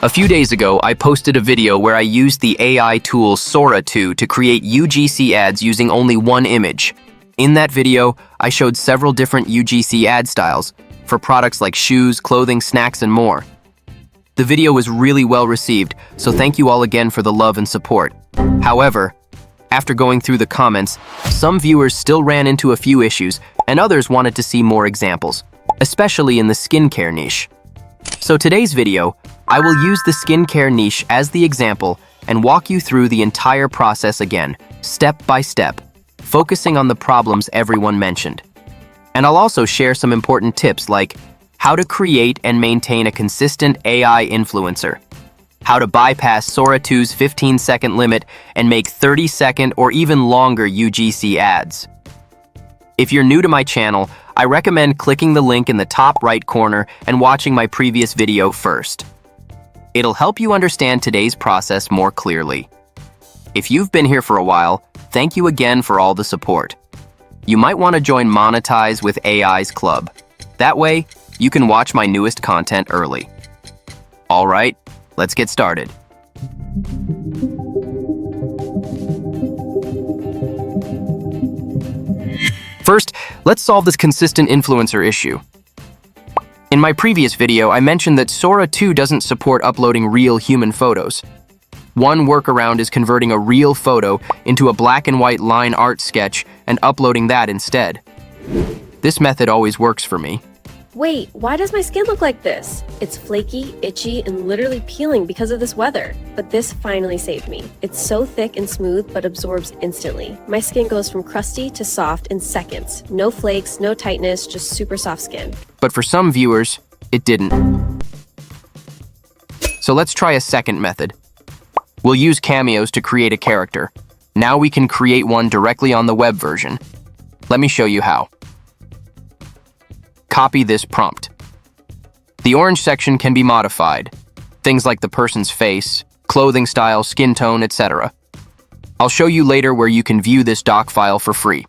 A few days ago, I posted a video where I used the AI tool Sora to create UGC ads using only one image. In that video, I showed several different UGC ad styles for products like shoes, clothing, snacks, and more. The video was really well received, so thank you all again for the love and support. However, after going through the comments, some viewers still ran into a few issues, and others wanted to see more examples, especially in the skincare niche. So today's video, I will use the skincare niche as the example and walk you through the entire process again, step by step, focusing on the problems everyone mentioned. And I'll also share some important tips like how to create and maintain a consistent AI influencer, how to bypass Sora 2's 15-second limit and make 30-second or even longer UGC ads. If you're new to my channel, I recommend clicking the link in the top right corner and watching my previous video first. It'll help you understand today's process more clearly. If you've been here for a while, thank you again for all the support. You might want to join Monetize with AI's Club. That way, you can watch my newest content early. All right, let's get started. First, let's solve this consistent influencer issue. In my previous video, I mentioned that Sora 2 doesn't support uploading real human photos. One workaround is converting a real photo into a black and white line art sketch and uploading that instead. This method always works for me. Wait, why does my skin look like this? It's flaky, itchy, and literally peeling because of this weather. But this finally saved me. It's so thick and smooth, but absorbs instantly. My skin goes from crusty to soft in seconds. No flakes, no tightness, just super soft skin. But for some viewers, it didn't. So let's try a second method. We'll use Cameos to create a character. Now we can create one directly on the web version. Let me show you how. Copy this prompt. The orange section can be modified. Things like the person's face, clothing style, skin tone, etc. I'll show you later where you can view this doc file for free.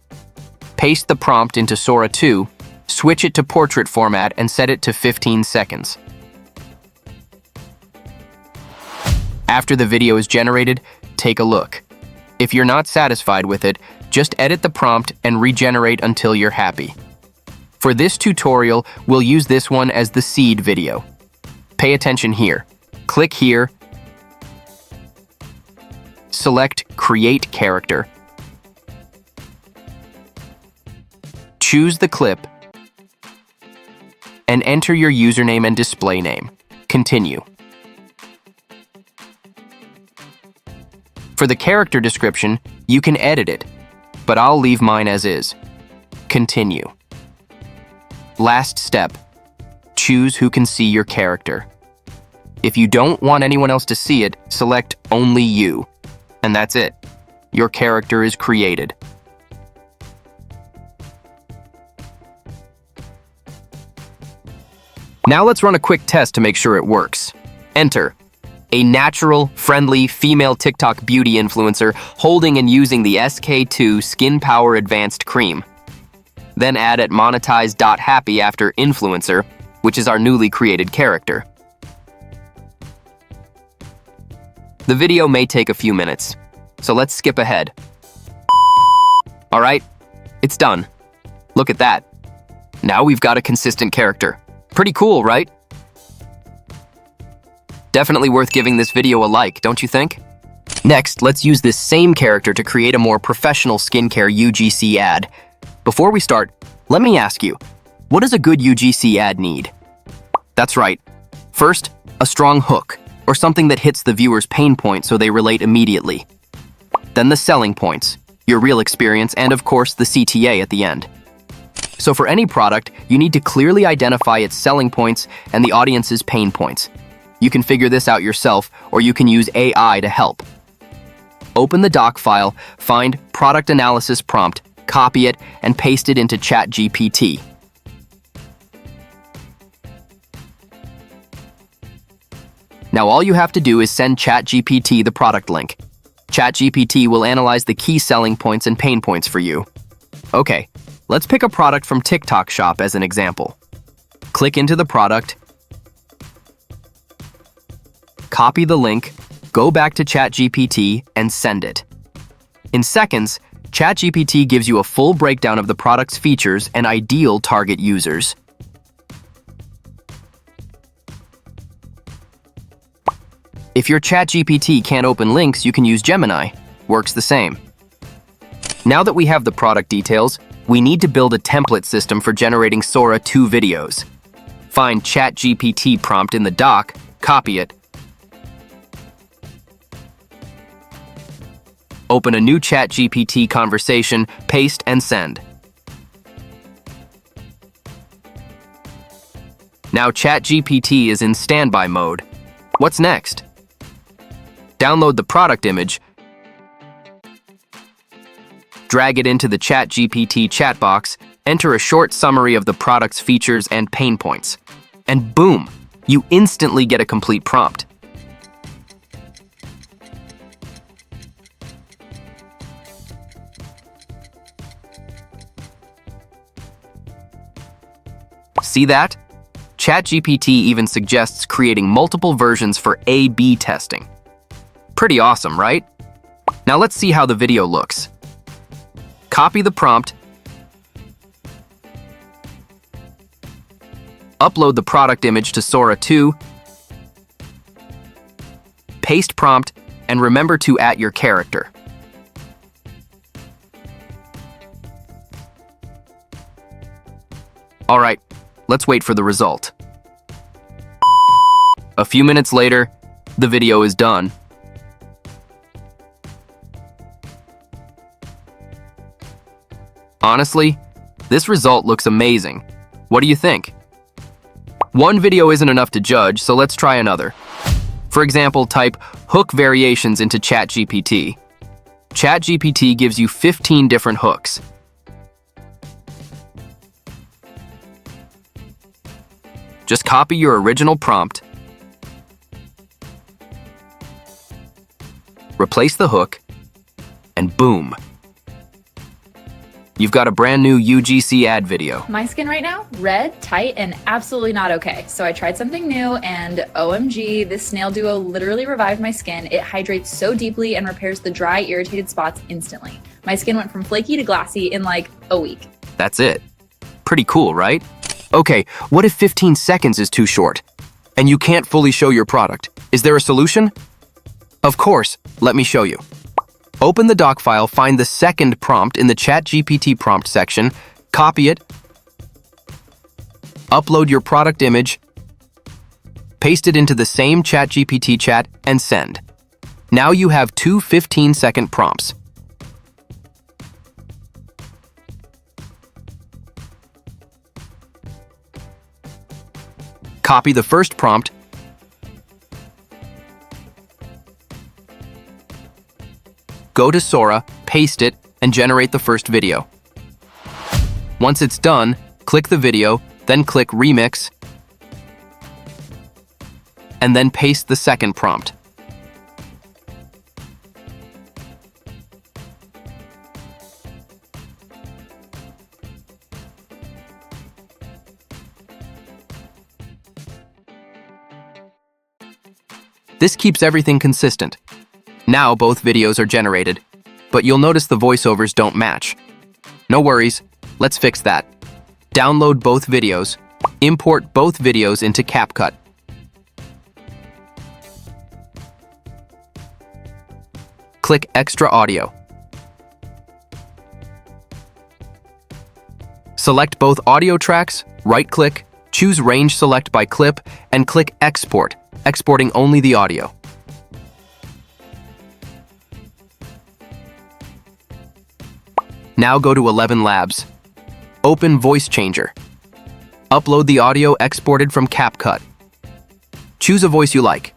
Paste the prompt into Sora 2, switch it to portrait format and set it to 15 seconds. After the video is generated, take a look. If you're not satisfied with it, just edit the prompt and regenerate until you're happy. For this tutorial, we'll use this one as the seed video. Pay attention here. Click here, select Create Character. Choose the clip and enter your username and display name. Continue. For the character description, you can edit it, but I'll leave mine as is. Continue. Last step, choose who can see your character. If you don't want anyone else to see it, select Only You, and that's it. Your character is created. Now let's run a quick test to make sure it works. Enter a natural, friendly, female TikTok beauty influencer holding and using the SK2 Skin Power Advanced Cream. Then add at monetize.happy after influencer, which is our newly created character. The video may take a few minutes, so let's skip ahead. All right, it's done. Look at that. Now we've got a consistent character. Pretty cool, right? Definitely worth giving this video a like, don't you think? Next, let's use this same character to create a more professional skincare UGC ad. Before we start, let me ask you, what does a good UGC ad need? That's right. First, a strong hook, or something that hits the viewer's pain point so they relate immediately. Then the selling points, your real experience, and of course the CTA at the end. So for any product, you need to clearly identify its selling points and the audience's pain points. You can figure this out yourself, or you can use AI to help. Open the doc file, find Product Analysis Prompt, copy it, and paste it into ChatGPT. Now all you have to do is send ChatGPT the product link. ChatGPT will analyze the key selling points and pain points for you. Okay, let's pick a product from TikTok Shop as an example. Click into the product, copy the link, go back to ChatGPT, and send it. In seconds, ChatGPT gives you a full breakdown of the product's features and ideal target users. If your ChatGPT can't open links, you can use Gemini. Works the same. Now that we have the product details, we need to build a template system for generating Sora 2 videos. Find ChatGPT prompt in the doc, copy it, open a new ChatGPT conversation, paste, and send. Now ChatGPT is in standby mode. What's next? Download the product image, drag it into the ChatGPT chat box, enter a short summary of the product's features and pain points, and boom, you instantly get a complete prompt. See that? ChatGPT even suggests creating multiple versions for A/B testing. Pretty awesome, right? Now let's see how the video looks. Copy the prompt, upload the product image to Sora 2, paste prompt, and remember to @ your character. All right, let's wait for the result. A few minutes later, the video is done. Honestly, this result looks amazing. What do you think? One video isn't enough to judge, so let's try another. For example, type hook variations into ChatGPT. ChatGPT gives you 15 different hooks. Just copy your original prompt, replace the hook, and boom. You've got a brand new UGC ad video. My skin right now, red, tight, and absolutely not okay. So I tried something new and OMG, this snail duo literally revived my skin. It hydrates so deeply and repairs the dry, irritated spots instantly. My skin went from flaky to glassy in like a week. That's it. Pretty cool, right? Okay, what if 15 seconds is too short and you can't fully show your product? Is there a solution? Of course, let me show you. Open the doc file, find the second prompt in the ChatGPT prompt section, copy it, upload your product image, paste it into the same ChatGPT chat, and send. Now you have two 15-second prompts. Copy the first prompt, go to Sora, paste it, and generate the first video. Once it's done, click the video, then click Remix, and then paste the second prompt. This keeps everything consistent. Now both videos are generated, but you'll notice the voiceovers don't match. No worries, let's fix that. Download both videos, import both videos into CapCut. Click Extra Audio. Select both audio tracks, right-click, choose Range Select by Clip, and click Export, exporting only the audio. Now go to ElevenLabs. Open Voice Changer. Upload the audio exported from CapCut. Choose a voice you like.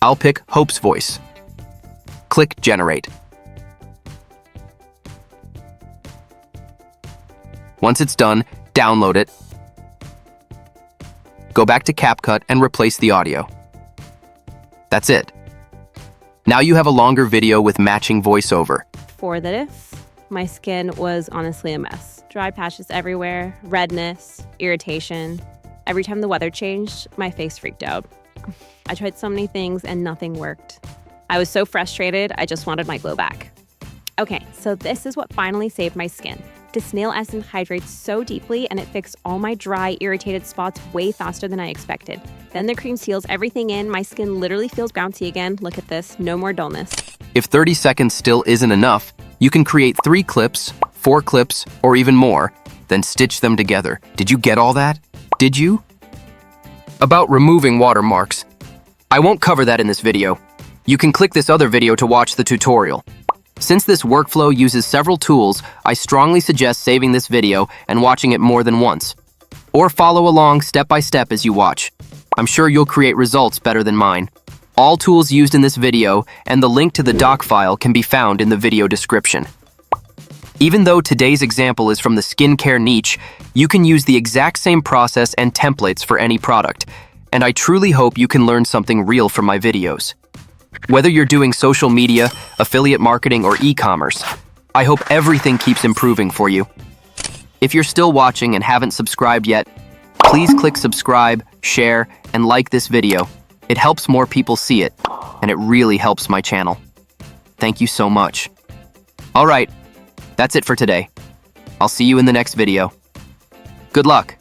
I'll pick Hope's voice. Click Generate. Once it's done, download it. Go back to CapCut and replace the audio. That's it. Now you have a longer video with matching voiceover. For this, my skin was honestly a mess. Dry patches everywhere, redness, irritation. Every time the weather changed, my face freaked out. I tried so many things and nothing worked. I was so frustrated, I just wanted my glow back. Okay, so this is what finally saved my skin. This nail essence hydrates so deeply and it fixed all my dry, irritated spots way faster than I expected. Then the cream seals everything in. My skin literally feels bouncy again. Look at this, no more dullness. If 30 seconds still isn't enough, you can create 3 clips, 4 clips, or even more, then stitch them together. Did you get all that? Did you? About removing watermarks. I won't cover that in this video. You can click this other video to watch the tutorial. Since this workflow uses several tools, I strongly suggest saving this video and watching it more than once. Or follow along step by step as you watch. I'm sure you'll create results better than mine. All tools used in this video and the link to the doc file can be found in the video description. Even though today's example is from the skincare niche, you can use the exact same process and templates for any product, and I truly hope you can learn something real from my videos. Whether you're doing social media, affiliate marketing, or e-commerce, I hope everything keeps improving for you. If you're still watching and haven't subscribed yet, please click subscribe, share, and like this video. It helps more people see it, and it really helps my channel. Thank you so much. All right, that's it for today. I'll see you in the next video. Good luck.